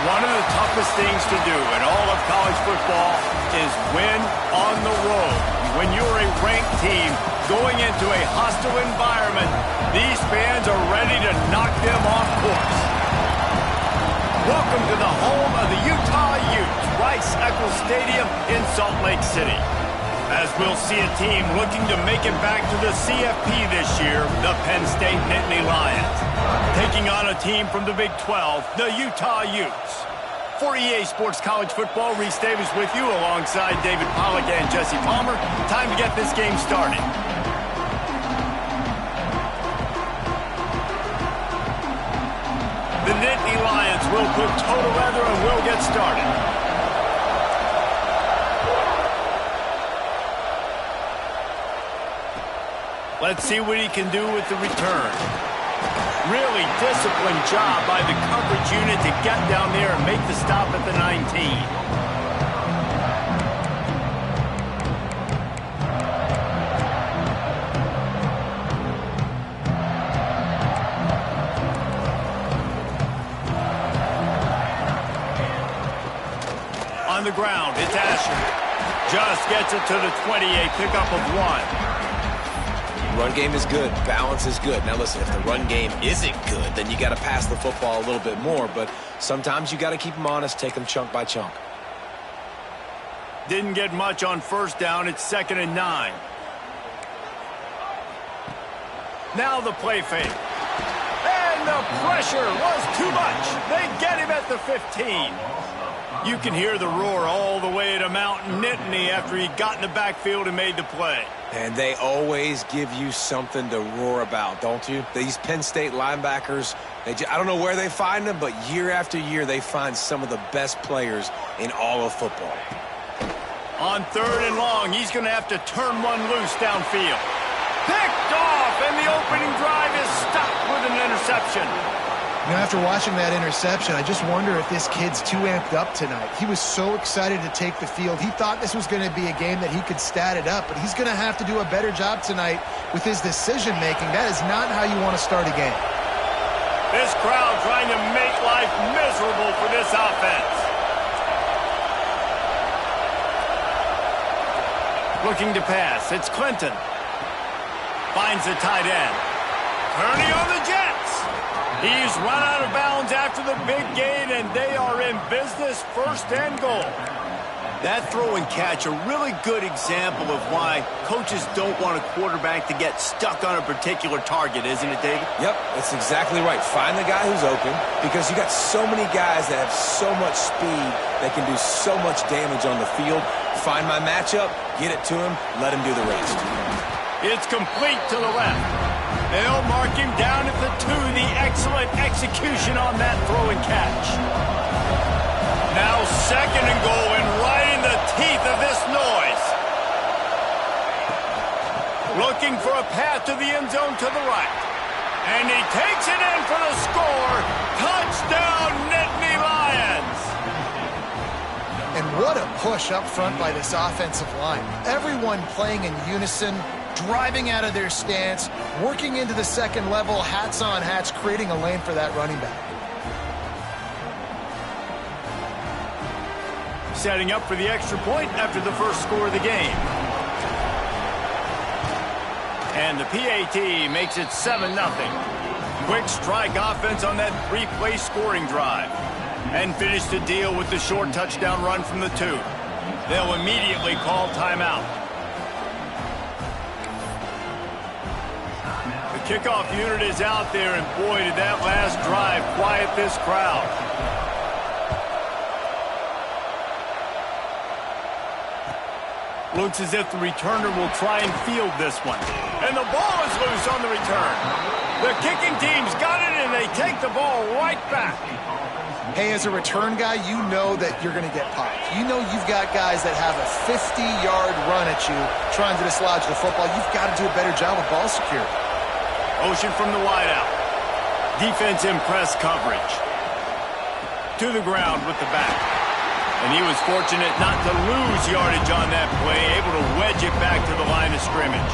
One of the toughest things to do in all of college football is win on the road. When you're a ranked team going into a hostile environment, these fans are ready to knock them off course. Welcome to the home of the Utah Utes, Rice-Eccles Stadium in Salt Lake City. As we'll see a team looking to make it back to the CFP this year, the Penn State Nittany Lions. Taking on a team from the Big 12, the Utah Utes. For EA Sports College Football, Reese Davis with you alongside David Pollack and Jesse Palmer. Time to get this game started. The Nittany Lions will put total leather and will get started. Let's see what he can do with the return. Really disciplined job by the coverage unit to get down there and make the stop at the 19. On the ground, it's Asher. Just gets it to the 20, a pickup of 1. Run game is good. Balance is good. Now listen, if the run game isn't good, then you got to pass the football a little bit more. But sometimes you got to keep them honest, take them chunk by chunk. Didn't get much on first down. It's 2nd and 9. Now the play fake. And the pressure was too much. They get him at the 15. You can hear the roar all the way to Mountain Nittany after he got in the backfield and made the play. And they always give you something to roar about, don't you? These Penn State linebackers, I don't know where they find them, but year after year they find some of the best players in all of football. On 3rd and long, he's going to have to turn one loose downfield. Picked off, and the opening drive is stopped with an interception. You know, after watching that interception, I just wonder if this kid's too amped up tonight. He was so excited to take the field. He thought this was going to be a game that he could stat it up, but he's going to have to do a better job tonight with his decision-making. That is not how you want to start a game. This crowd trying to make life miserable for this offense. Looking to pass. It's Clinton. Finds the tight end. Kearney on the Jets. He's run out of bounds after the big gain, and they are in business, 1st and goal. That throw and catch, a really good example of why coaches don't want a quarterback to get stuck on a particular target, isn't it, David? Yep, that's exactly right. Find the guy who's open, because you got so many guys that have so much speed that can do so much damage on the field. Find my matchup, get it to him, let him do the rest. It's complete to the left. They'll mark him down at the 2. The excellent execution on that throw and catch. Now 2nd and goal, and right in the teeth of this noise. Looking for a path to the end zone to the right. And he takes it in for the score. Touchdown, Nittany Lions. And what a push up front by this offensive line. Everyone playing in unison, driving out of their stance, working into the second level, hats on hats, creating a lane for that running back. Setting up for the extra point after the first score of the game. And the PAT makes it 7-0. Quick strike offense on that 3-play scoring drive. And finish the deal with the short touchdown run from the 2. They'll immediately call timeout. The kickoff unit is out there, and boy, did that last drive quiet this crowd. Looks as if the returner will try and field this one. And the ball is loose on the return. The kicking team's got it, and they take the ball right back. Hey, as a return guy, you know that you're going to get popped. You know you've got guys that have a 50-yard run at you trying to dislodge the football. You've got to do a better job with ball security. Motion from the wideout. Defense in press coverage. To the ground with the back. And he was fortunate not to lose yardage on that play, able to wedge it back to the line of scrimmage.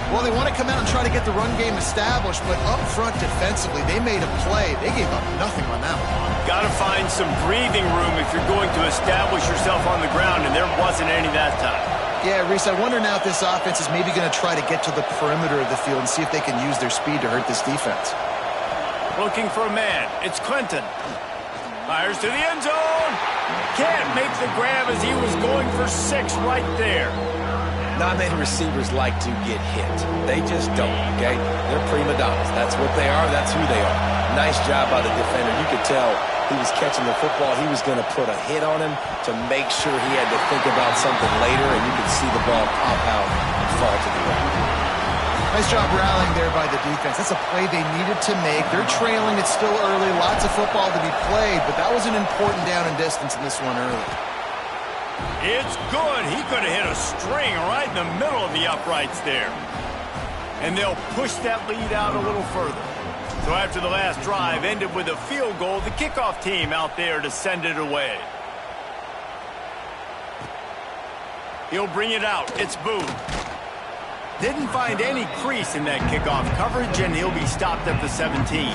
Well, they want to come out and try to get the run game established, but up front defensively, they made a play. They gave up nothing on that one. Got to find some breathing room if you're going to establish yourself on the ground, and there wasn't any that time. Yeah, Reese, I wonder now if this offense is maybe going to try to get to the perimeter of the field and see if they can use their speed to hurt this defense. Looking for a man. It's Clinton. Fires to the end zone. Can't make the grab as he was going for 6 right there. Not many receivers like to get hit. They just don't, okay? They're prima donnas. That's what they are. That's who they are. Nice job by the defender. You could tell he was catching the football. He was going to put a hit on him to make sure he had to think about something later, and you could see the ball pop out and fall to the ground. Nice job rallying there by the defense. That's a play they needed to make. They're trailing. It's still early. Lots of football to be played, but that was an important down and distance in this one early. It's good. He could have hit a string right in the middle of the uprights there. And they'll push that lead out a little further. So after the last drive ended with a field goal, the kickoff team out there to send it away. He'll bring it out. It's Boone. Didn't find any crease in that kickoff coverage, and he'll be stopped at the 17.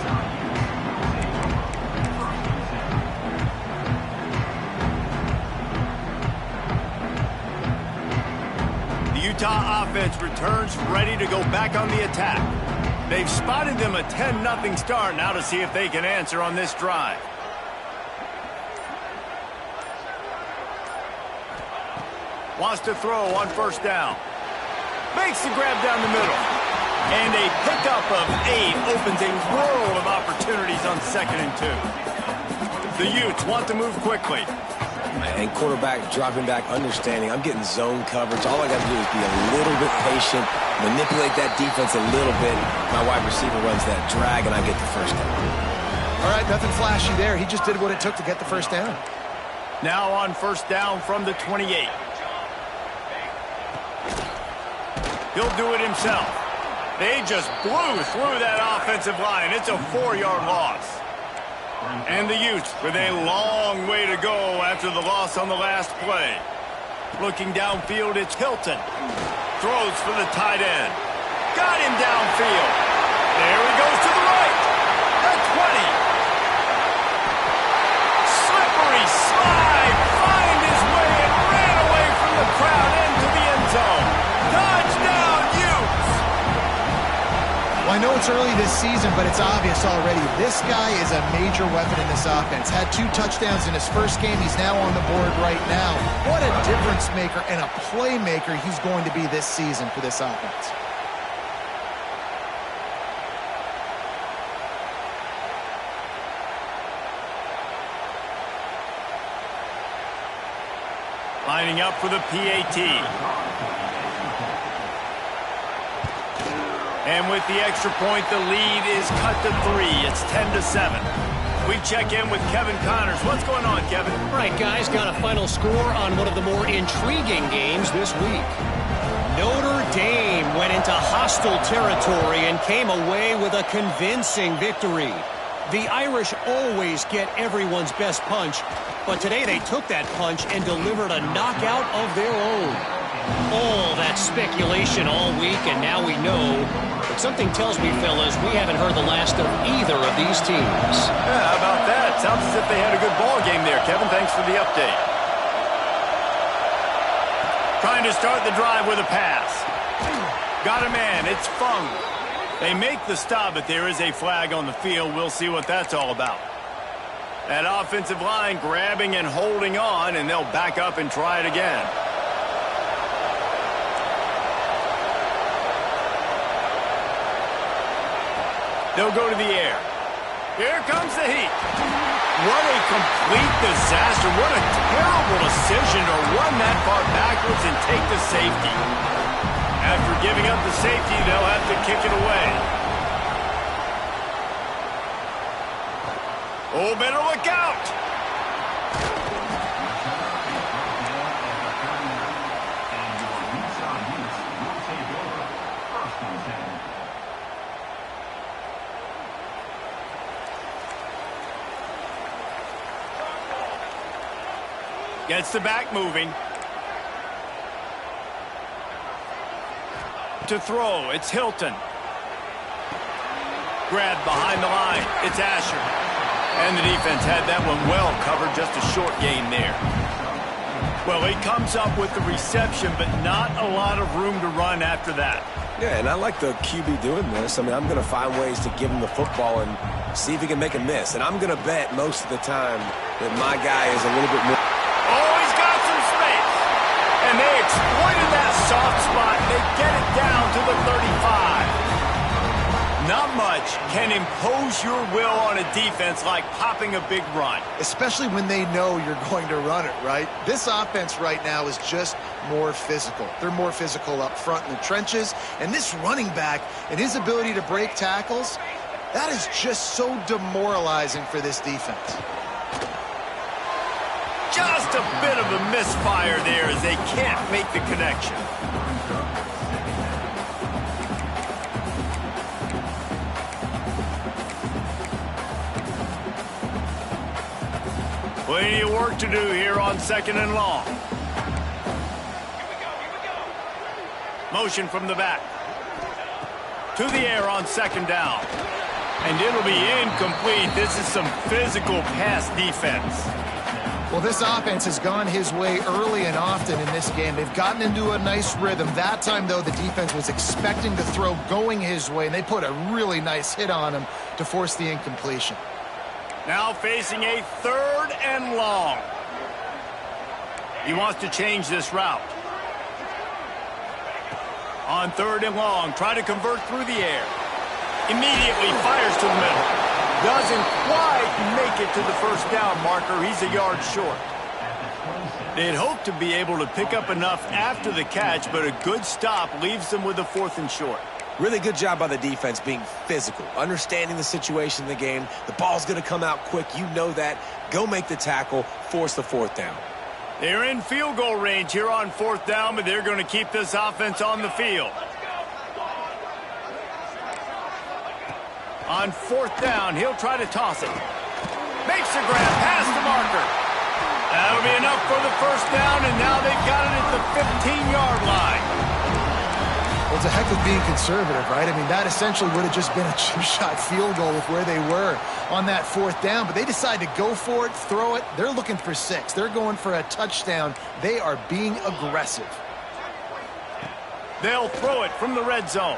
Utah offense returns ready to go back on the attack. They've spotted them a 10-0 start now to see if they can answer on this drive. Wants to throw on first down. Makes the grab down the middle. And a pickup of 8 opens a world of opportunities on 2nd and 2. The Utes want to move quickly. And quarterback dropping back, understanding I'm getting zone coverage. All I got to do is be a little bit patient, manipulate that defense a little bit. My wide receiver runs that drag, and I get the first down. All right, nothing flashy there. He just did what it took to get the first down. Now on first down from the 28. He'll do it himself. They just blew through that offensive line. It's a 4-yard loss. And the Utes with a long way to go after the loss on the last play. Looking downfield, it's Hilton. Throws for the tight end. Got him downfield. There he goes to the right. The 20. Slippery slide. Find his way and ran away from the crowd into the end zone. Touchdown, Utes. Well, I know it's early this season, but it's obvious already. This guy is a major weapon in this offense. Had 2 touchdowns in his first game. He's now on the board right now. What a difference maker and a playmaker he's going to be this season for this offense. Lining up for the PAT. And with the extra point, the lead is cut to 3. It's 10-7. We check in with Kevin Connors. What's going on, Kevin? All right, guys, got a final score on one of the more intriguing games this week. Notre Dame went into hostile territory and came away with a convincing victory. The Irish always get everyone's best punch, but today they took that punch and delivered a knockout of their own. All that speculation all week, and now we know. But something tells me, fellas, we haven't heard the last of either of these teams. Yeah, how about that? Sounds as if they had a good ball game there, Kevin. Thanks for the update. Trying to start the drive with a pass. Got a man. It's Fung. They make the stop, but there is a flag on the field. We'll see what that's all about. That offensive line grabbing and holding on, and they'll back up and try it again. They'll go to the air. Here comes the heat. What a complete disaster. What a terrible decision to run that far backwards and take the safety. After giving up the safety, they'll have to kick it away. Oh, better look out. Gets the back moving. To throw, it's Hilton. Grabbed behind the line, it's Asher. And the defense had that one well covered, just a short gain there. Well, he comes up with the reception, but not a lot of room to run after that. Yeah, and I like the QB doing this. I mean, I'm going to find ways to give him the football and see if he can make a miss. And I'm going to bet most of the time that my guy is a little bit more... Oh, he's got some space. And they exploited that soft spot. They get it down to the 35. Not much can impose your will on a defense like popping a big run. Especially when they know you're going to run it, right? This offense right now is just more physical. They're more physical up front in the trenches. And this running back and his ability to break tackles, that is just so demoralizing for this defense. Just a bit of a misfire there as they can't make the connection. Plenty of work to do here on 2nd and long. Motion from the back. To the air on 2nd down. And it'll be incomplete. This is some physical pass defense. Well, this offense has gone his way early and often in this game. They've gotten into a nice rhythm. That time, though, the defense was expecting the throw going his way, and they put a really nice hit on him to force the incompletion. Now facing a 3rd and long. He wants to change this route. On 3rd and long, try to convert through the air. Immediately fires to the middle. Doesn't quite make it to the 1st down marker. He's a yard short. They'd hoped to be able to pick up enough after the catch, but a good stop leaves them with a 4th and short. Really good job by the defense being physical, understanding the situation in the game. The ball's going to come out quick. You know that. Go make the tackle, force the 4th down. They're in field goal range here on 4th down, but they're going to keep this offense on the field. On 4th down, he'll try to toss it. Makes the grab past the marker. That'll be enough for the 1st down, and now they've got it at the 15-yard line. Well, it's a heck of being conservative, right? I mean, that essentially would have just been a chip-shot field goal with where they were on that 4th down. But they decide to go for it, throw it. They're looking for 6. They're going for a touchdown. They are being aggressive. They'll throw it from the red zone.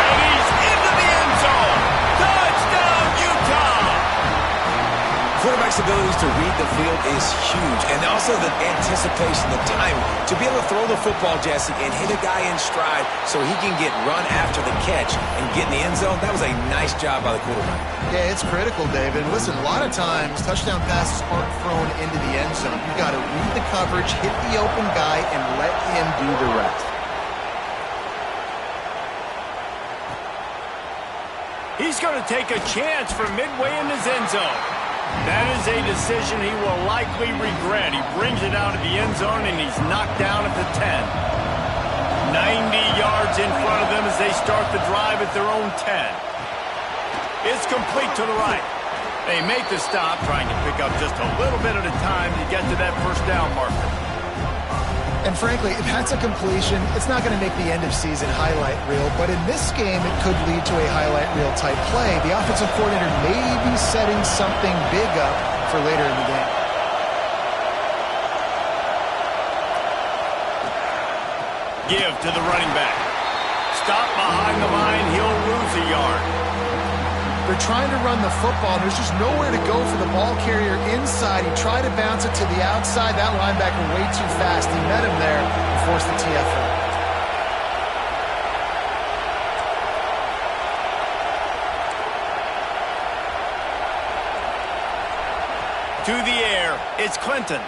And he's into the end zone. Touchdown, Utah! Quarterback's abilities to read the field is huge, and also the anticipation, the timing. To be able to throw the football, Jesse, and hit a guy in stride so he can get run after the catch and get in the end zone, that was a nice job by the quarterback. Yeah, it's critical, David. Listen, a lot of times, touchdown passes aren't thrown into the end zone. You've got to read the coverage, hit the open guy, and let him do the rest. He's going to take a chance from midway in his end zone. That is a decision he will likely regret. He brings it out of the end zone, and he's knocked down at the 10. 90 yards in front of them as they start the drive at their own 10. It's complete to the right. They make the stop, trying to pick up just a little bit at a time to get to that 1st down marker. And frankly, if that's a completion, it's not going to make the end-of-season highlight reel. But in this game, it could lead to a highlight reel type play. The offensive coordinator may be setting something big up for later in the game. Give to the running back. Stop behind the line. He'll lose a yard. They're trying to run the football, and there's just nowhere to go for the ball carrier inside. He tried to bounce it to the outside. That linebacker way too fast. He met him there and forced the TFL. To the air, it's Clinton.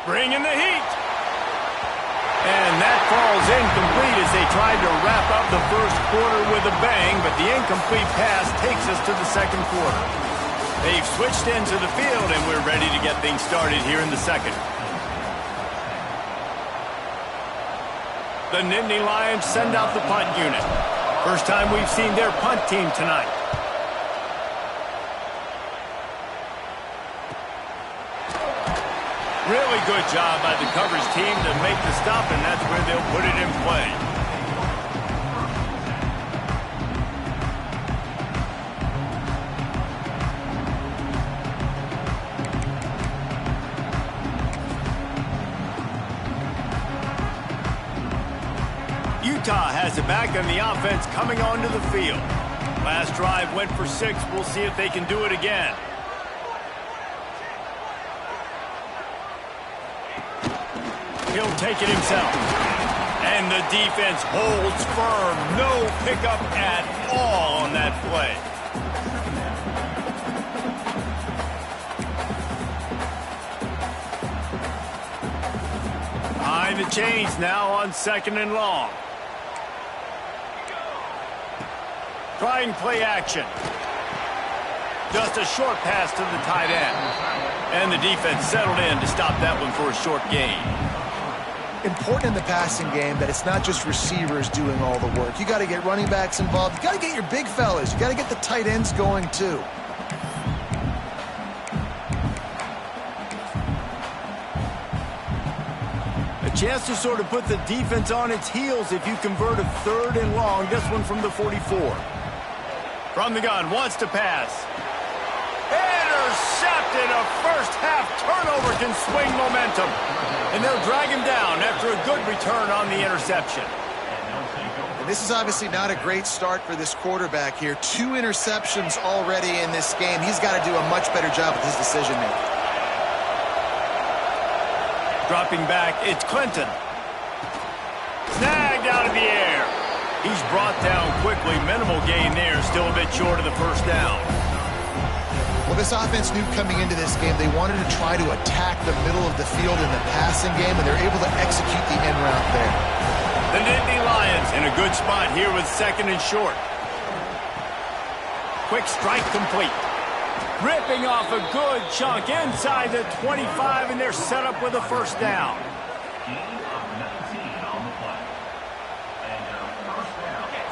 Bringing the heat. And that falls incomplete as they tried to wrap up the 1st quarter with a bang, but the incomplete pass takes us to the 2nd quarter. They've switched into the field, and we're ready to get things started here in the 2nd. The Nittany Lions send out the punt unit. First time we've seen their punt team tonight. Really good job by the coverage team to make the stop, and that's where they'll put it in play. Utah has it back, and the offense coming onto the field. Last drive went for 6. We'll see if they can do it again. He'll take it himself. And the defense holds firm. No pickup at all on that play. Behind the chains now on 2nd and long. Trying play action. Just a short pass to the tight end. And the defense settled in to stop that one for a short gain. Important in the passing game that it's not just receivers doing all the work. You got to get running backs involved. You got to get your big fellas. You got to get the tight ends going too. A chance to sort of put the defense on its heels if you convert a 3rd and long. This one from the 44. From the gun, wants to pass. Intercepted. A first-half turnover can swing momentum. And they'll drag him down after a good return on the interception. And this is obviously not a great start for this quarterback here. 2 interceptions already in this game. He's got to do a much better job with his decision-making. Dropping back, it's Clinton. Snagged out of the air. He's brought down quickly. Minimal gain there. Still a bit short of the first down. Well, this offense knew coming into this game they wanted to try to attack the middle of the field in the passing game, and they're able to execute the end route there. The Nittany Lions in a good spot here with 2nd and short. Quick strike complete. Ripping off a good chunk inside the 25, and they're set up with a first down.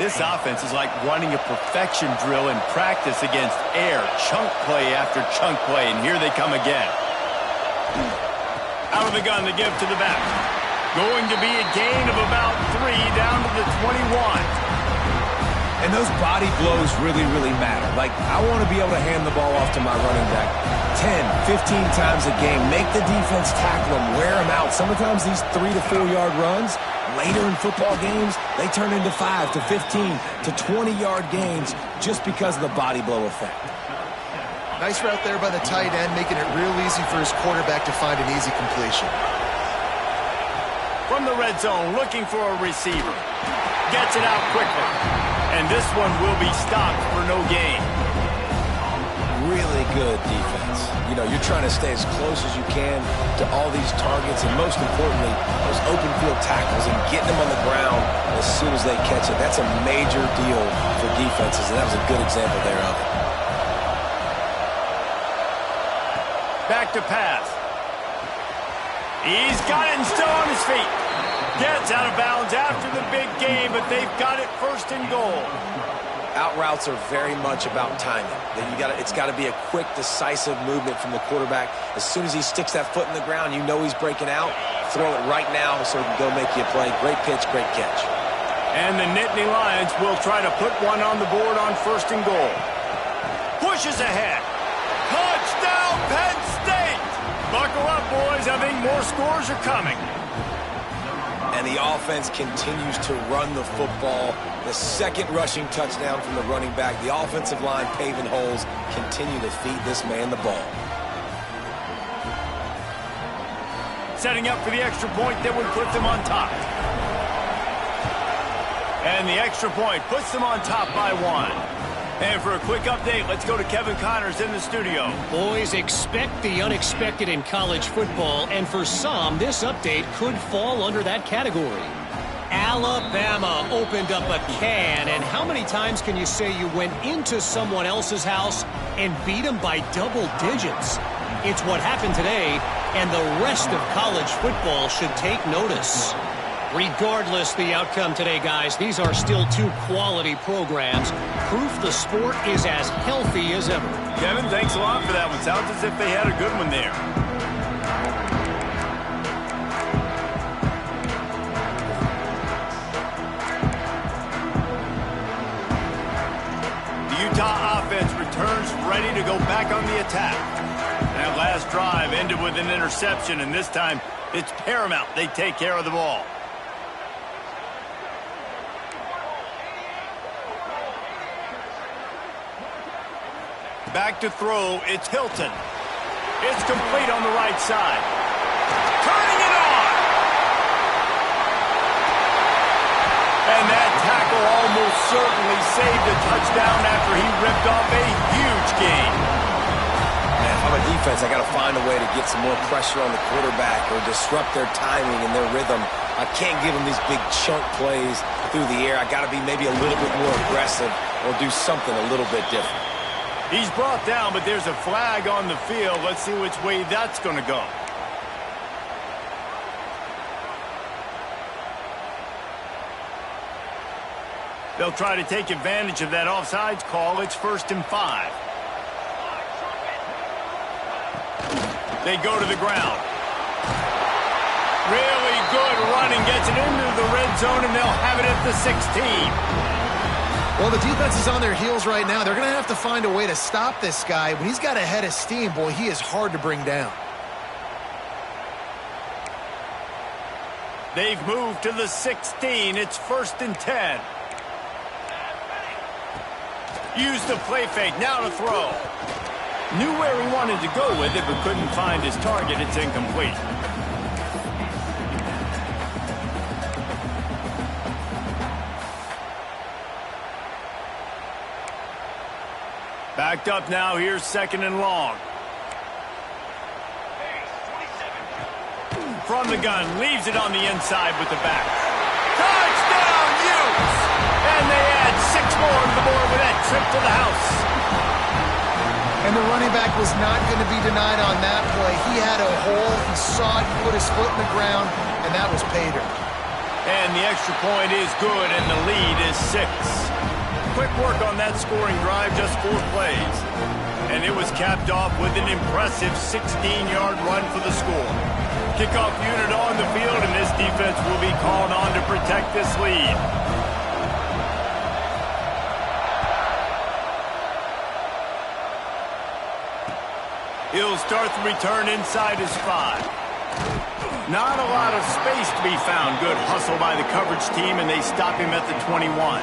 This offense is like running a perfection drill in practice against air. Chunk play after chunk play, and here they come again. Out of the gun to give to the back. Going to be a gain of about 3 down to the 21. And those body blows really, really matter. Like, I want to be able to hand the ball off to my running back 10, 15 times a game. Make the defense tackle them, wear them out. Sometimes these 3 to 4 yard runs, later in football games, they turn into 5 to 15 to 20-yard gains just because of the body blow effect. Nice route there by the tight end, making it real easy for his quarterback to find an easy completion. From the red zone, looking for a receiver. Gets it out quickly. And this one will be stopped for no gain. Really good defense. You know, you're trying to stay as close as you can to all these targets, and most importantly, those open field tackles and getting them on the ground as soon as they catch it. That's a major deal for defenses, and that was a good example there of it. Back to pass. He's got it and still on his feet. Gets out of bounds after the big game, but they've got it 1st and goal. Out routes are very much about timing. It's got to be a quick, decisive movement from the quarterback. As soon as he sticks that foot in the ground, you know he's breaking out. Throw it right now so he can go make you a play. Great pitch, great catch. And the Nittany Lions will try to put one on the board on 1st and goal. Pushes ahead. Touchdown, Penn State! Buckle up, boys. I think more scores are coming. And the offense continues to run the football. The 2nd rushing touchdown from the running back. The offensive line paving holes. Continue to feed this man the ball. Setting up for the extra point that would put them on top. And the extra point puts them on top by 1. And for a quick update, let's go to Kevin Connors in the studio. Boys, expect the unexpected in college football, and for some, this update could fall under that category. Alabama opened up a can, and how many times can you say you went into someone else's house and beat them by double digits? It's what happened today, and the rest of college football should take notice. Regardless the outcome today, guys, these are still 2 quality programs. Proof the sport is as healthy as ever. Kevin, thanks a lot for that one. Sounds as if they had a good one there. Utah offense returns ready to go back on the attack. That last drive ended with an interception, and this time it's paramount they take care of the ball. Back to throw, it's Hilton. It's complete on the right side. Turning it on! And that tackle almost certainly saved a touchdown after he ripped off a huge gain. Man, if I'm a defense, I got to find a way to get some more pressure on the quarterback or disrupt their timing and their rhythm. I can't give them these big chunk plays through the air. I got to be maybe a little bit more aggressive or do something a little bit different. He's brought down, but there's a flag on the field. Let's see which way that's going to go. They'll try to take advantage of that offsides call. It's 1st and 5. They go to the ground. Really good running. Gets it into the red zone, and they'll have it at the 16. Well, the defense is on their heels right now. They're going to have to find a way to stop this guy. When he's got a head of steam, boy, he is hard to bring down. They've moved to the 16. It's 1st and 10. Use the play fake. Now to throw. Knew where he wanted to go with it, but couldn't find his target. It's incomplete. Backed up now. Here's 2nd and long. From the gun, leaves it on the inside with the back. Touchdown, Utes! And they add 6 more to the board with that trip to the house. And the running back was not going to be denied on that play. He had a hole. He saw it. He put his foot in the ground, and that was pay dirt. And the extra point is good, and the lead is 6. Quick work on that scoring drive, just 4 plays. And it was capped off with an impressive 16-yard run for the score. Kickoff unit on the field, and this defense will be called on to protect this lead. He'll start the return inside his 5. Not a lot of space to be found. Good hustle by the coverage team, and they stop him at the 21.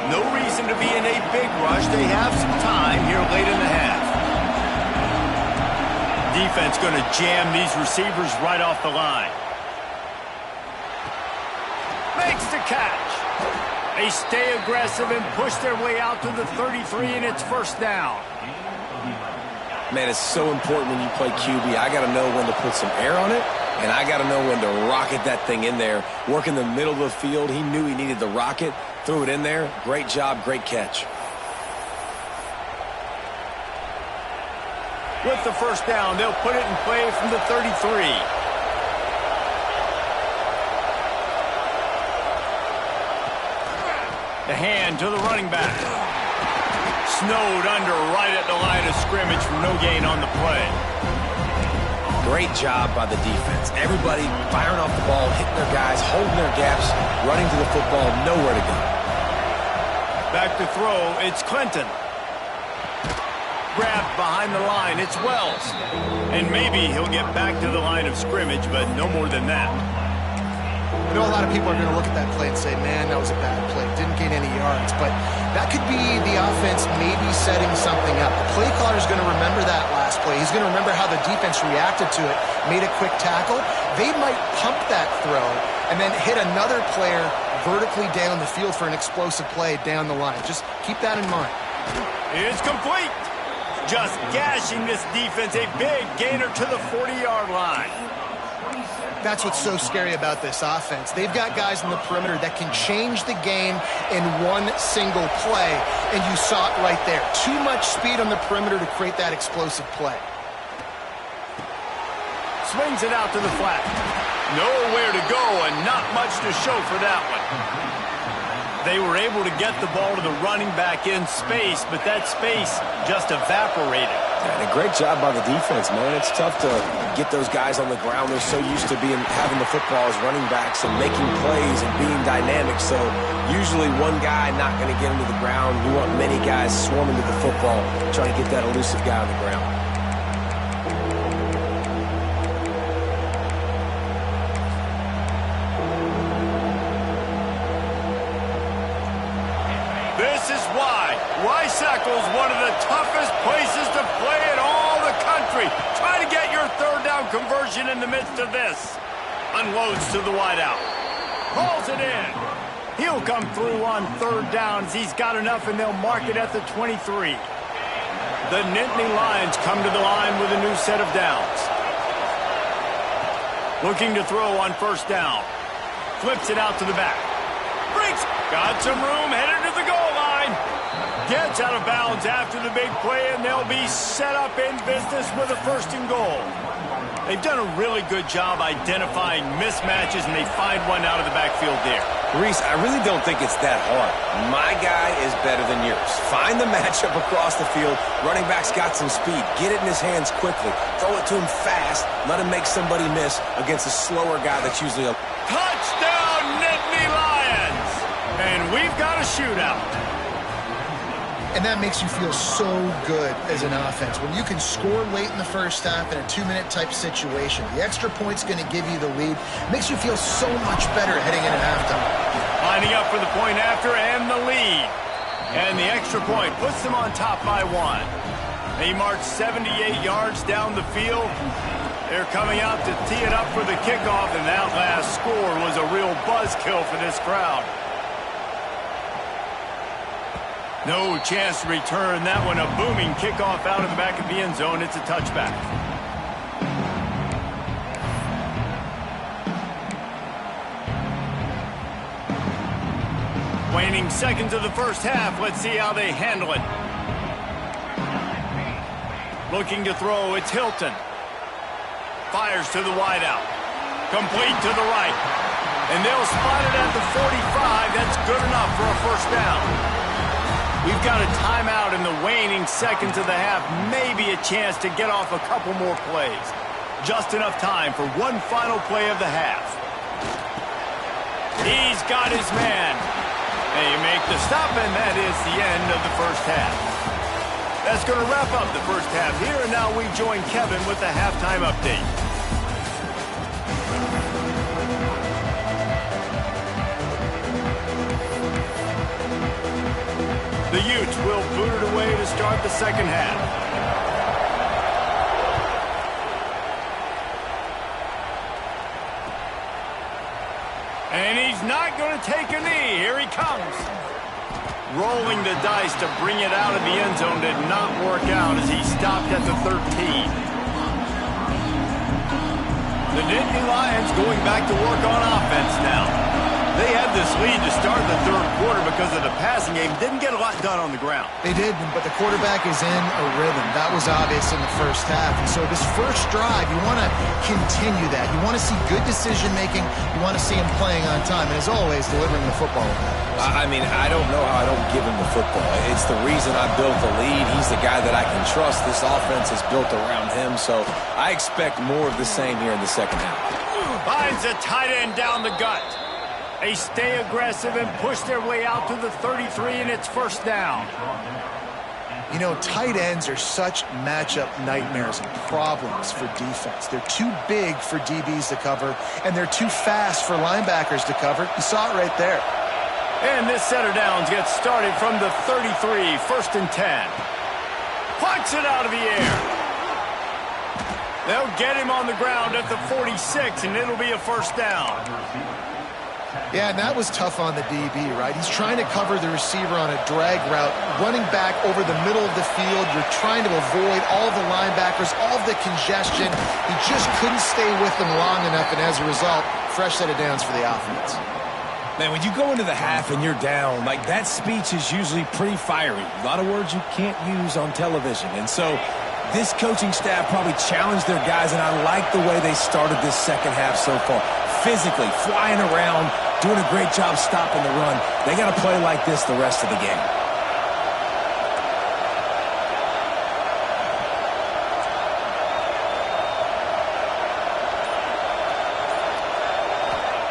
No reason to be in a big rush. They have some time here late in the half. Defense going to jam these receivers right off the line. Makes the catch. They stay aggressive and push their way out to the 33, and it's 1st down. Man, it's so important when you play QB. I got to know when to put some air on it, and I got to know when to rocket that thing in there. Work in the middle of the field. He knew he needed the rocket. Threw it in there. Great job, great catch. With the 1st down, they'll put it in play from the 33. The hand to the running back. Snowed under right at the line of scrimmage for no gain on the play. Great job by the defense. Everybody firing off the ball, hitting their guys, holding their gaps, running to the football, nowhere to go. Back to throw, it's Clinton. Grabbed behind the line, it's Wells. And maybe he'll get back to the line of scrimmage, but no more than that. I know a lot of people are going to look at that play and say, man, that was a bad play. Didn't gain any yards. But that could be the offense maybe setting something up. The play caller is going to remember that last play. He's going to remember how the defense reacted to it, made a quick tackle. They might pump that throw and then hit another player vertically down the field for an explosive play down the line. Just keep that in mind. It's complete. Just gashing this defense. A big gainer to the 40-yard line. That's what's so scary about this offense. They've got guys in the perimeter that can change the game in one single play, and you saw it right there. Too much speed on the perimeter to create that explosive play. Swings it out to the flat. Nowhere to go and not much to show for that one. They were able to get the ball to the running back in space, but that space just evaporated. And a great job by the defense, man. It's tough to get those guys on the ground. They're so used to having the football as running backs and making plays and being dynamic. So usually one guy not going to get into the ground. You want many guys swarming to the football, trying to get that elusive guy on the ground. This is why Rice-Eccles is one of the toughest places to play in all the country. Try to get your third down conversion in the midst of this. Unloads to the wideout. Hauls it in. He'll come through on third downs. He's got enough, and they'll mark it at the 23. The Nittany Lions come to the line with a new set of downs. Looking to throw on first down. Flips it out to the back. Breaks. Got some room, headed to the goal line. Gets out of bounds after the big play, and they'll be set up in business with a first and goal. They've done a really good job identifying mismatches, and they find one out of the backfield there. Reese, I really don't think it's that hard. My guy is better than yours. Find the matchup across the field. Running back's got some speed. Get it in his hands quickly. Throw it to him fast. Let him make somebody miss against a slower guy that's usually a... Touchdown, Nittany Lions! And we've got a shootout. And that makes you feel so good as an offense. When you can score late in the first half in a 2-minute type situation, the extra point's going to give you the lead. Makes you feel so much better heading into halftime. Lining up for the point after and the lead. And the extra point puts them on top by 1. They march 78 yards down the field. They're coming out to tee it up for the kickoff, and that last score was a real buzzkill for this crowd. No chance to return that one. A booming kickoff out of the back of the end zone. It's a touchback. Waning seconds of the first half. Let's see how they handle it. Looking to throw. It's Hilton. Fires to the wideout. Complete to the right. And they'll spot it at the 45. That's good enough for a first down. We've got a timeout in the waning seconds of the half. Maybe a chance to get off a couple more plays. Just enough time for one final play of the half. He's got his man. They make the stop, and that is the end of the first half. That's going to wrap up the first half here, and now we join Kevin with the halftime update. The Utes will boot it away to start the second half. And he's not going to take a knee. Here he comes. Rolling the dice to bring it out of the end zone did not work out as he stopped at the 13. The Nittany Lions going back to work on offense now. They had this lead to start the third quarter because of the passing game. Didn't get a lot done on the ground. They did, but the quarterback is in a rhythm. That was obvious in the first half. And so this first drive, you want to continue that. You want to see good decision-making. You want to see him playing on time. And as always, delivering the football. I mean, I don't know how I don't give him the football. It's the reason I built the lead. He's the guy that I can trust. This offense is built around him. So I expect more of the same here in the second half. Finds a tight end down the gut. They stay aggressive and push their way out to the 33, and it's first down. You know, tight ends are such matchup nightmares and problems for defense. They're too big for DBs to cover, and they're too fast for linebackers to cover. You saw it right there. And this set of downs gets started from the 33, first and 10. Punts it out of the air. They'll get him on the ground at the 46, and it'll be a first down. Yeah, and that was tough on the DB, right? He's trying to cover the receiver on a drag route, running back over the middle of the field. You're trying to avoid all of the linebackers, all of the congestion. He just couldn't stay with them long enough, and as a result, fresh set of downs for the offense. Man, when you go into the half and you're down, like that speech is usually pretty fiery. A lot of words you can't use on television. And so this coaching staff probably challenged their guys, and I like the way they started this second half so far. Physically, flying around, doing a great job stopping the run. They got to play like this the rest of the game.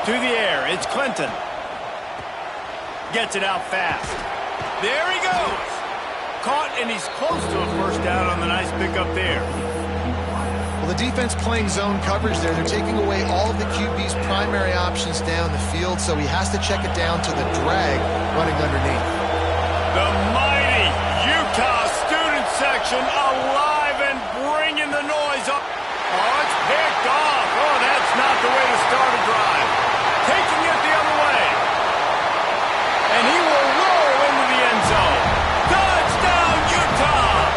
To the air, it's Clinton. Gets it out fast. There he goes. Caught, and he's close to a first down on the nice pickup there. Well, the defense playing zone coverage there. They're taking away all of the QB's primary options down the field, so he has to check it down to the drag running underneath. The mighty Utah student section alive and bringing the noise up. Oh, it's picked off. Oh, that's not the way to start a drive. Taking it the other way. And he will roll into the end zone. Touchdown, Utah!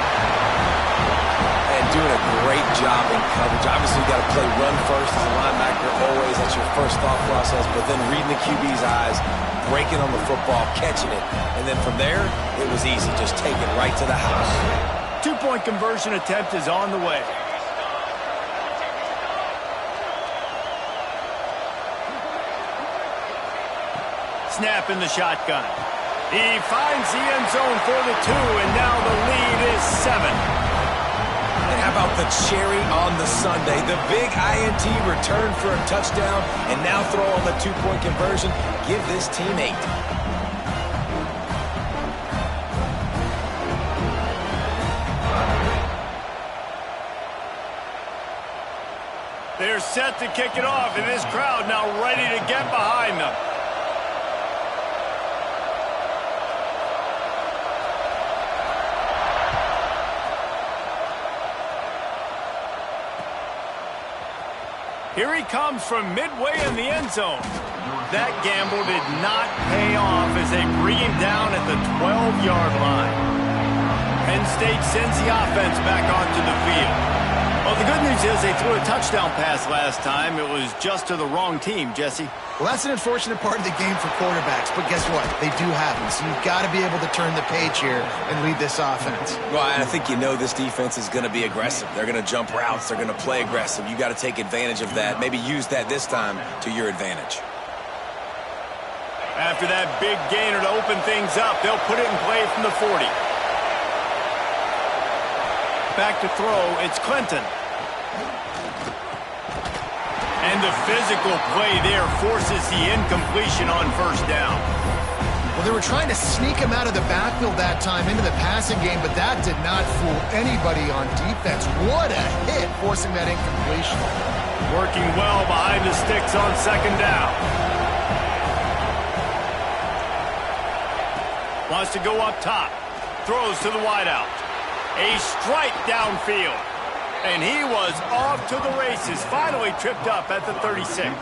And doing a great job in coverage. Obviously, you got to play run first as a linebacker always. That's your first thought process. But then reading the QB's eyes, breaking on the football, catching it. And then from there, it was easy. Just take it right to the house. 2-point conversion attempt is on the way. Snap in the shotgun. He finds the end zone for the 2, and now the lead is 7. And how about the cherry on the sundae? The big INT return for a touchdown, and now throw on the 2-point conversion. Give this team 8. They're set to kick it off, and this crowd now ready to get behind them. Here he comes from midway in the end zone. That gamble did not pay off as they bring him down at the 12-yard line. Penn State sends the offense back onto the field. Well, the good news is they threw a touchdown pass last time. It was just to the wrong team, Jesse. Well, that's an unfortunate part of the game for quarterbacks, but guess what? They do happen, so you've got to be able to turn the page here and lead this offense. Well, and I think you know this defense is going to be aggressive. They're going to jump routes. They're going to play aggressive. You got to take advantage of that. Maybe use that this time to your advantage. After that big gainer to open things up, they'll put it in play from the 40. Back to throw, it's Clinton. And the physical play there forces the incompletion on first down. Well, they were trying to sneak him out of the backfield that time into the passing game, but that did not fool anybody on defense. What a hit, forcing that incompletion. Working well behind the sticks on second down. Wants to go up top. Throws to the wideout. A strike downfield. And he was off to the races. Finally tripped up at the 36.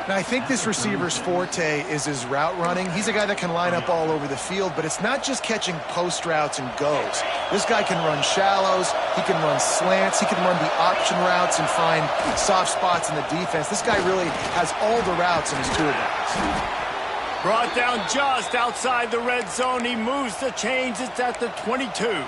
Now, I think this receiver's forte is his route running. He's a guy that can line up all over the field, but it's not just catching post routes and goes. This guy can run shallows. He can run slants. He can run the option routes and find soft spots in the defense. This guy really has all the routes in his toolbox. Brought down just outside the red zone. He moves the chains. It's at the 22.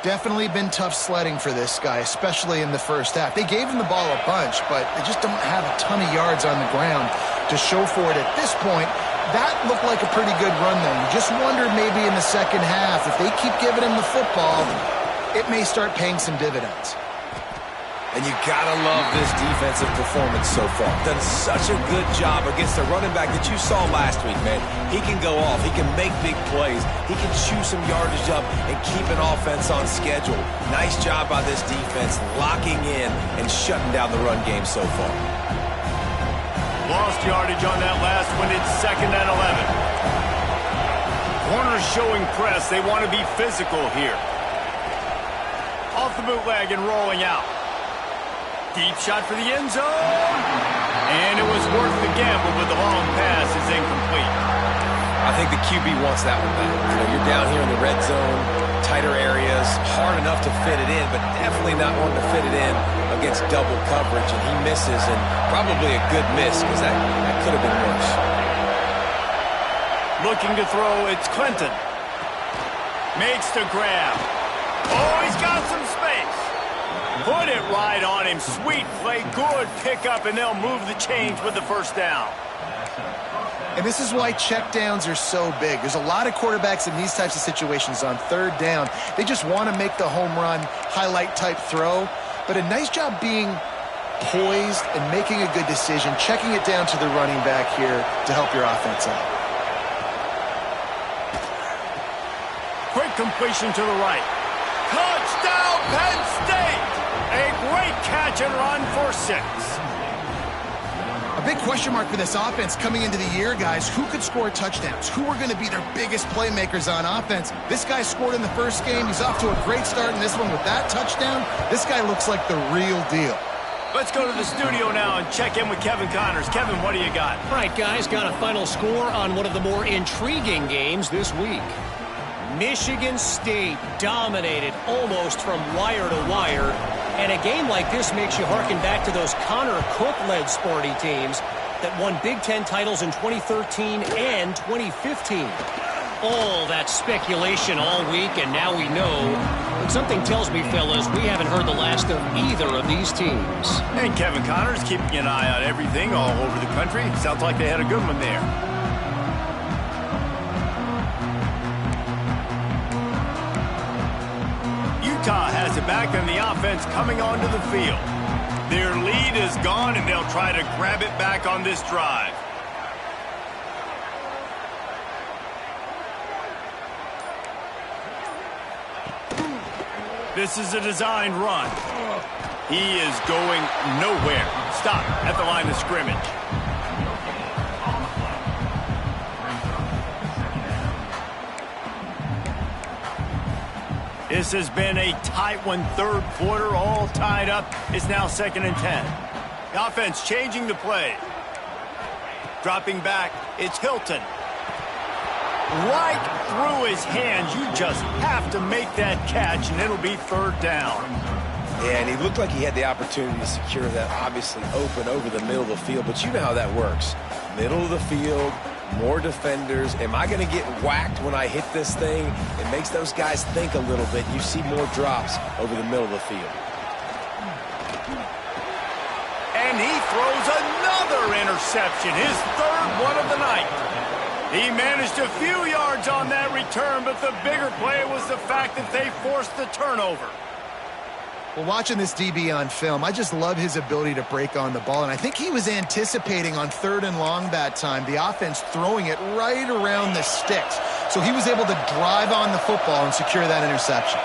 Definitely been tough sledding for this guy, especially in the first half. They gave him the ball a bunch, but they just don't have a ton of yards on the ground to show for it at this point. That looked like a pretty good run, though. You just wonder maybe in the second half, if they keep giving him the football, it may start paying some dividends. And you gotta love this defensive performance so far. Done such a good job against the running back that you saw last week, man. He can go off. He can make big plays. He can chew some yardage up and keep an offense on schedule. Nice job by this defense locking in and shutting down the run game so far. Lost yardage on that last one. It's 2nd and 11. Corners showing press. They want to be physical here. Off the bootleg and rolling out. Deep shot for the end zone. And it was worth the gamble, but the long pass is incomplete. I think the QB wants that one back. You know, you're down here in the red zone, tighter areas, hard enough to fit it in, but definitely not wanting to fit it in against double coverage, and he misses, and probably a good miss, because that could have been worse. Looking to throw, it's Clinton. Makes the grab. Oh, he's got some space. Put it right on him. Sweet play, good pickup, and they'll move the chains with the first down. And this is why checkdowns are so big. There's a lot of quarterbacks in these types of situations on third down. They just want to make the home run, highlight-type throw. But a nice job being poised and making a good decision, checking it down to the running back here to help your offense out. Quick completion to the right. Touchdown, Penn State! A great catch and run for 6. A big question mark for this offense coming into the year, guys. Who could score touchdowns? Who are going to be their biggest playmakers on offense? This guy scored in the first game. He's off to a great start in this one with that touchdown. This guy looks like the real deal. Let's go to the studio now and check in with Kevin Connors. Kevin, what do you got? All right, guys, got a final score on one of the more intriguing games this week. Michigan State dominated almost from wire to wire. And a game like this makes you harken back to those Connor Cook-led Sparty teams that won Big Ten titles in 2013 and 2015. All that speculation all week, and now we know. But something tells me, fellas, we haven't heard the last of either of these teams. And Kevin Connors keeping an eye on everything all over the country. Sounds like they had a good one there. Utah has it back and the offense coming onto the field. Their lead is gone and they'll try to grab it back on this drive. This is a designed run. He is going nowhere. Stop at the line of scrimmage. This has been a tight one, third quarter, all tied up. It's now 2nd and 10. The offense changing the play. Dropping back, it's Hilton. Right through his hands. You just have to make that catch, and it'll be 3rd down. Yeah, and he looked like he had the opportunity to secure that, obviously open over the middle of the field. But you know how that works. Middle of the field, more defenders. Am I going to get whacked when I hit this thing? It makes those guys think a little bit. You see more drops over the middle of the field. And he throws another interception, his 3rd one of the night. He managed a few yards on that return, but the bigger play was the fact that they forced the turnover. Well, watching this DB on film, I just love his ability to break on the ball, and I think he was anticipating on 3rd and long that time, the offense throwing it right around the sticks. So he was able to drive on the football and secure that interception.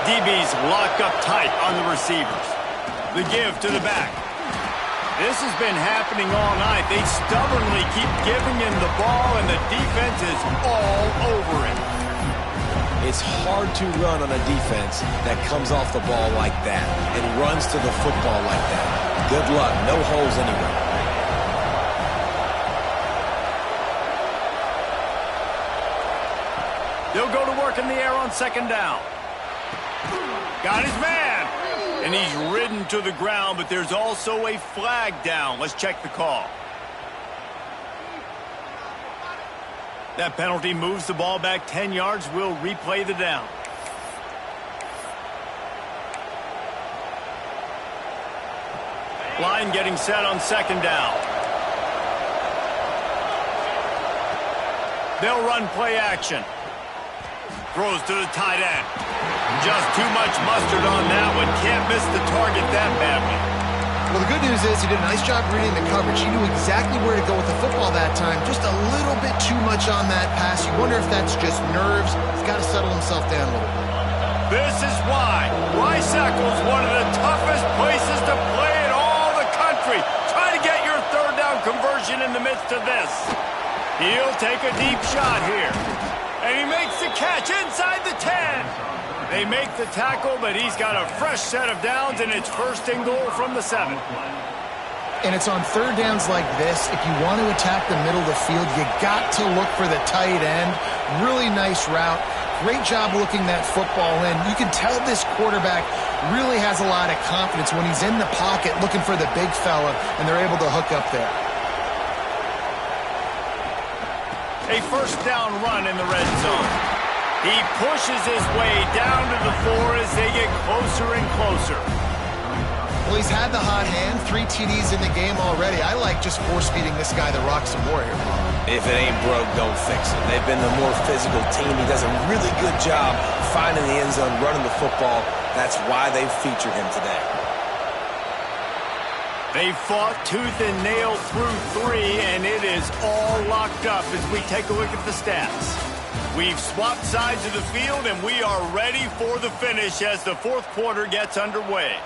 DB's locked up tight on the receivers. The give to the back. This has been happening all night. They stubbornly keep giving him the ball, and the defense is all over it. It's hard to run on a defense that comes off the ball like that and runs to the football like that. Good luck. No holes anywhere. They'll go to work in the air on 2nd down. Got his man. And he's ridden to the ground, but there's also a flag down. Let's check the call. That penalty moves the ball back 10 yards. We'll replay the down. Line getting set on 2nd down. They'll run play action. Throws to the tight end. Just too much mustard on that one. Can't miss the target that badly. Well, the good news is he did a nice job reading the coverage. He knew exactly where to go with the football that time. Just a little bit too much on that pass. You wonder if that's just nerves. He's got to settle himself down a little bit. This is why Rice-Eccles, one of the toughest places to play in all the country. Try to get your 3rd down conversion in the midst of this. He'll take a deep shot here. And he makes the catch inside the 10. They make the tackle, but he's got a fresh set of downs, and it's 1st and goal from the 7. And it's on 3rd downs like this. If you want to attack the middle of the field, you got to look for the tight end. Really nice route. Great job looking that football in. You can tell this quarterback really has a lot of confidence when he's in the pocket looking for the big fella, and they're able to hook up there. A 1st down run in the red zone. He pushes his way down to the floor as they get closer and closer. Well, he's had the hot hand, 3 TDs in the game already. I like just force-feeding this guy the rock some more here. If it ain't broke, don't fix it. They've been the more physical team. He does a really good job finding the end zone, running the football. That's why they've featured him today. They fought tooth and nail through 3, and it is all locked up as we take a look at the stats. We've swapped sides of the field, and we are ready for the finish as the fourth quarter gets underway.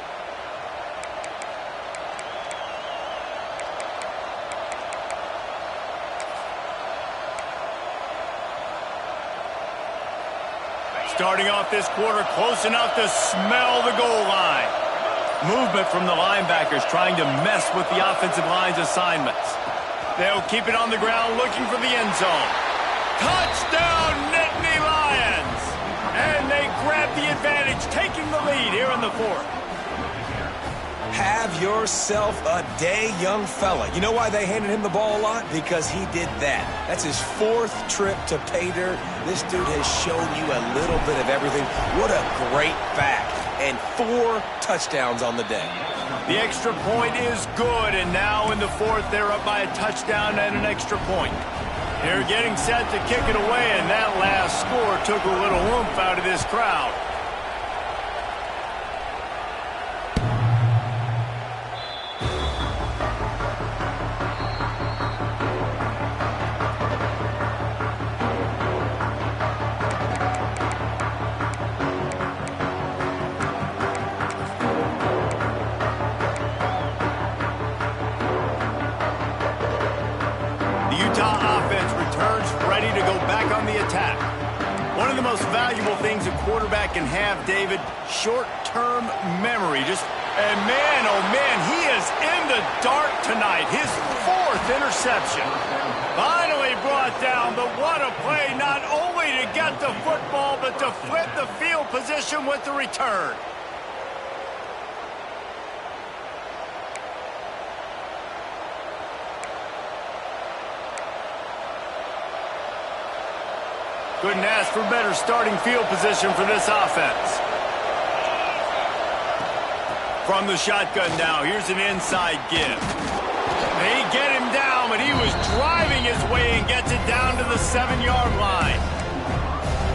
Starting off this quarter close enough to smell the goal line. Movement from the linebackers trying to mess with the offensive line's assignments. They'll keep it on the ground looking for the end zone. Touchdown, Nittany Lions! And they grab the advantage, taking the lead here in the fourth. Have yourself a day, young fella. You know why they handed him the ball a lot? Because he did that. That's his 4th trip to pay dirt. This dude has shown you a little bit of everything. What a great back. And 4 touchdowns on the day. The extra point is good, and now in the fourth, they're up by a touchdown and an extra point. They're getting set to kick it away, and that last score took a little oomph out of this crowd. One of the most valuable things a quarterback can have, David, short-term memory. And man, oh man, he is in the dark tonight. His 4th interception. Finally brought down, but what a play, not only to get the football, but to flip the field position with the return. Couldn't ask for better starting field position for this offense. From the shotgun now, here's an inside give. They get him down, but he was driving his way and gets it down to the 7-yard line.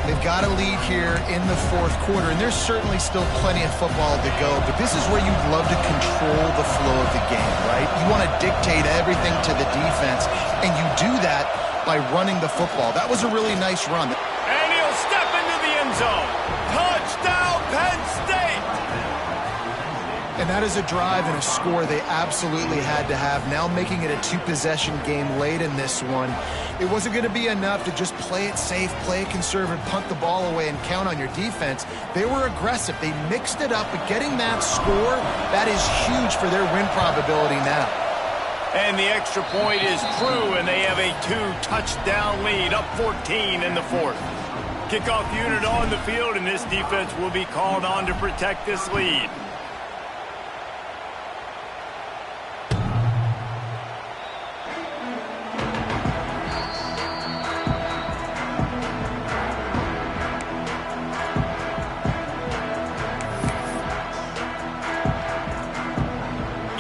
They've got a lead here in the fourth quarter, and there's certainly still plenty of football to go, but this is where you'd love to control the flow of the game, right? You want to dictate everything to the defense, and you do that by running the football. That was a really nice run. And he'll step into the end zone. Touchdown, Penn State! And that is a drive and a score they absolutely had to have. Now making it a 2-possession game late in this one. It wasn't going to be enough to just play it safe, play it conservative, punt the ball away, and count on your defense. They were aggressive. They mixed it up, but getting that score, that is huge for their win probability now. And the extra point is true, and they have a 2-touchdown lead, up 14 in the fourth. Kickoff unit on the field, and this defense will be called on to protect this lead.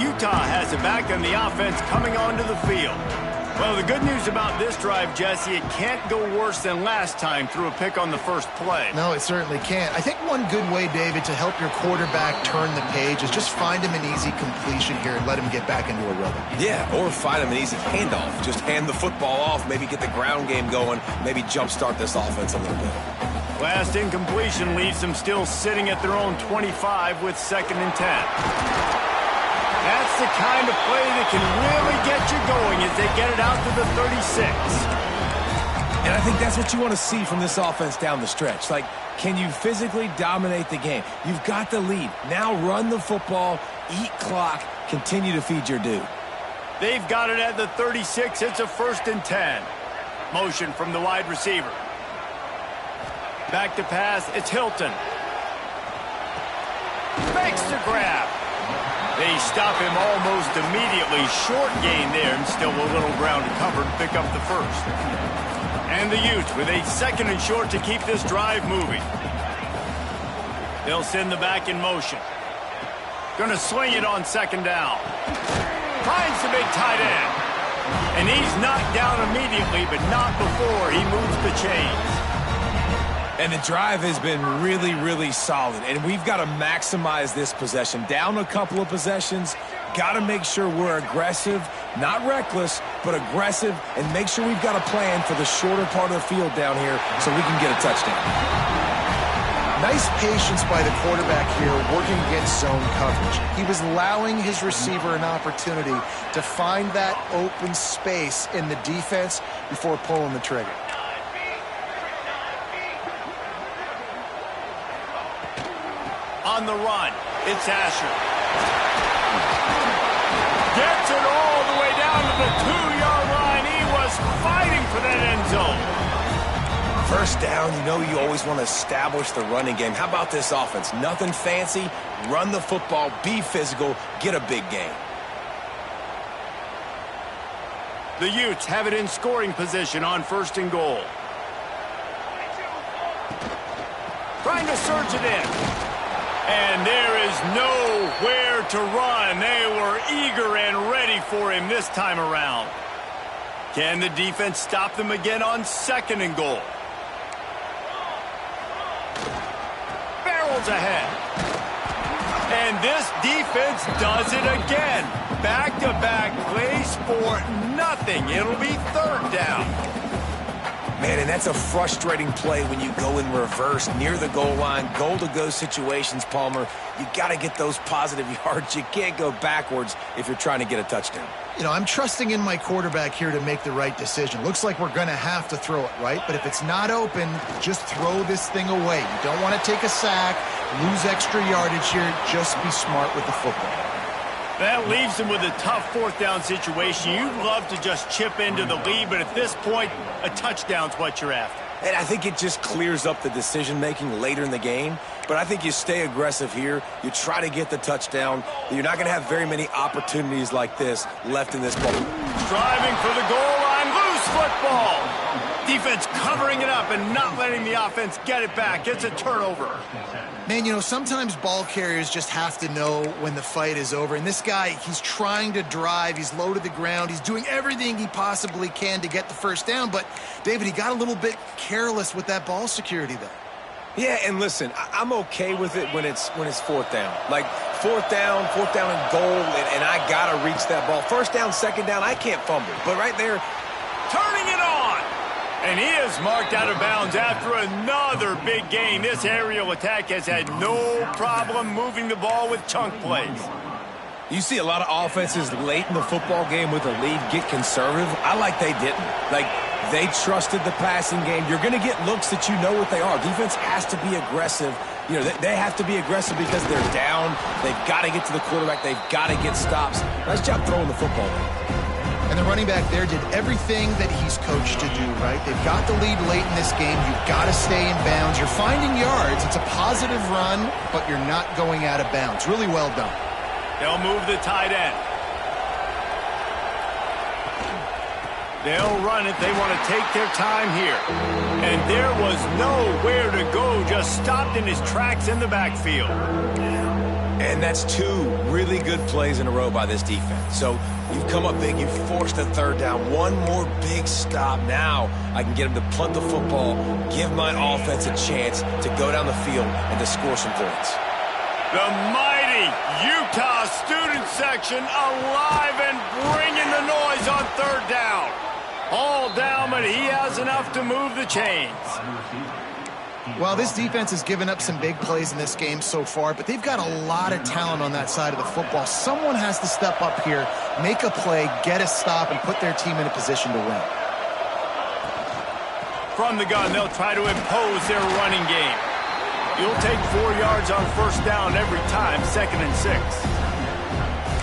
Utah has it back on the offense coming onto the field. Well, the good news about this drive, Jesse, it can't go worse than last time through a pick on the first play. No, it certainly can't. I think one good way, David, to help your quarterback turn the page is just find him an easy completion here and let him get back into a rhythm. Yeah, or find him an easy handoff. Just hand the football off, maybe get the ground game going, maybe jumpstart this offense a little bit. Last incompletion leaves them still sitting at their own 25 with 2nd and 10. That's the kind of play that can really get you going as they get it out to the 36. And I think that's what you want to see from this offense down the stretch. Like, can you physically dominate the game? You've got the lead. Now run the football, eat clock, continue to feed your dude. They've got it at the 36. It's a 1st and 10. Motion from the wide receiver. Back to pass. It's Hilton. Fakes the grab. They stop him almost immediately. Short gain there, and still a little ground to cover to pick up the first. And the Utes with a 2nd and short to keep this drive moving. They'll send the back in motion. Going to swing it on 2nd down. Finds the big tight end. And he's knocked down immediately, but not before he moves the chains. And the drive has been really, really solid. And we've got to maximize this possession. Down a couple of possessions. Got to make sure we're aggressive, not reckless, but aggressive, and make sure we've got a plan for the shorter part of the field down here so we can get a touchdown. Nice patience by the quarterback here working against zone coverage. He was allowing his receiver an opportunity to find that open space in the defense before pulling the trigger. On the run, it's Asher. Gets it all the way down to the 2-yard line. He was fighting for that end zone. First down, you know you always want to establish the running game. How about this offense? Nothing fancy. Run the football, be physical, get a big gain. The Utes have it in scoring position on 1st and goal. Trying to surge it in. And there is nowhere to run. They were eager and ready for him this time around. Can the defense stop them again on 2nd and goal? Barrels ahead. And this defense does it again. Back-to-back plays for nothing. It'll be 3rd down. Man, and that's a frustrating play when you go in reverse near the goal line. Goal-to-go situations, Palmer. You got to get those positive yards. You can't go backwards if you're trying to get a touchdown. You know, I'm trusting in my quarterback here to make the right decision. Looks like we're going to have to throw it, right? But if it's not open, just throw this thing away. You don't want to take a sack, lose extra yardage here. Just be smart with the football. That leaves them with a tough 4th down situation. You'd love to just chip into the lead, but at this point, a touchdown's what you're after. And I think it just clears up the decision-making later in the game. But I think you stay aggressive here. You try to get the touchdown. You're not going to have very many opportunities like this left in this ball. Driving for the goal line, loose football. Defense covering it up and not letting the offense get it back. It's a turnover. Man, you know, sometimes ball carriers just have to know when the fight is over. And this guy, he's trying to drive. He's low to the ground. He's doing everything he possibly can to get the 1st down. But, David, he got a little bit careless with that ball security, though. Yeah, and listen, I'm okay with it when it's 4th down. Like, 4th down and goal, and I got to reach that ball. 1st down, 2nd down, I can't fumble. But right there, turning it on. And he is marked out of bounds after another big gain. This aerial attack has had no problem moving the ball with chunk plays. You see a lot of offenses late in the football game with a lead get conservative. I like they didn't. Like, they trusted the passing game. You're going to get looks that you know what they are. Defense has to be aggressive. You know, they have to be aggressive because they're down. They've got to get to the quarterback. They've got to get stops. Nice job throwing the football. And the running back there did everything that he's coached to do, right? They've got the lead late in this game. You've got to stay in bounds. You're finding yards. It's a positive run, but you're not going out of bounds. Really well done. They'll move the tight end. They'll run it. They want to take their time here. And there was nowhere to go. Just stopped in his tracks in the backfield. And that's 2 really good plays in a row by this defense. So you've come up big. You've forced a 3rd down. One more big stop. Now I can get him to punt the football, give my offense a chance to go down the field and to score some points. The mighty Utah student section alive and bringing the noise on 3rd down. All down, but he has enough to move the chains. Well, this defense has given up some big plays in this game so far, but they've got a lot of talent on that side of the football. Someone has to step up here, make a play, get a stop, and put their team in a position to win. From the gun, they'll try to impose their running game. You'll take 4 yards on 1st down every time, 2nd and 6.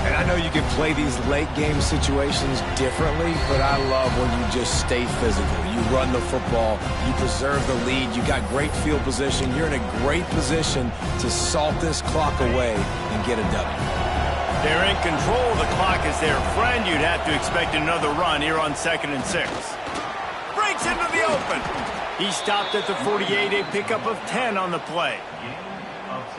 And I know you can play these late game situations differently, but I love when you just stay physical. You run the football, you preserve the lead, you got great field position, you're in a great position to salt this clock away and get a W. They're in control. The clock is their friend. You'd have to expect another run here on 2nd and 6. breaks into the open. He stopped at the 48, a pickup of 10 on the play.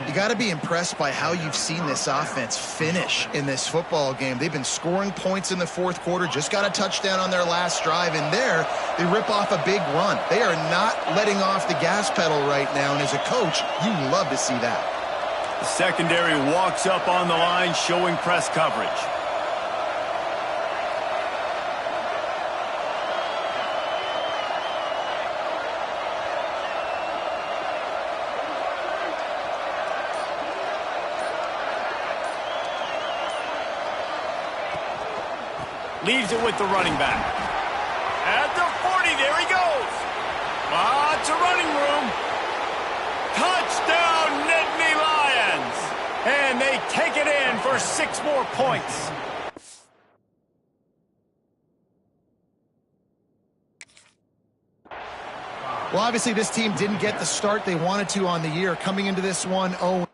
You got to be impressed by how you've seen this offense finish in this football game. They've been scoring points in the fourth quarter, just got a touchdown on their last drive, and there they rip off a big run. They are not letting off the gas pedal right now, and as a coach, you love to see that. The secondary walks up on the line, showing press coverage. Leaves it with the running back. At the 40, there he goes. Lots of running room. Touchdown, Nittany Lions. And they take it in for 6 more points. Well, obviously this team didn't get the start they wanted to on the year. Coming into this one 0.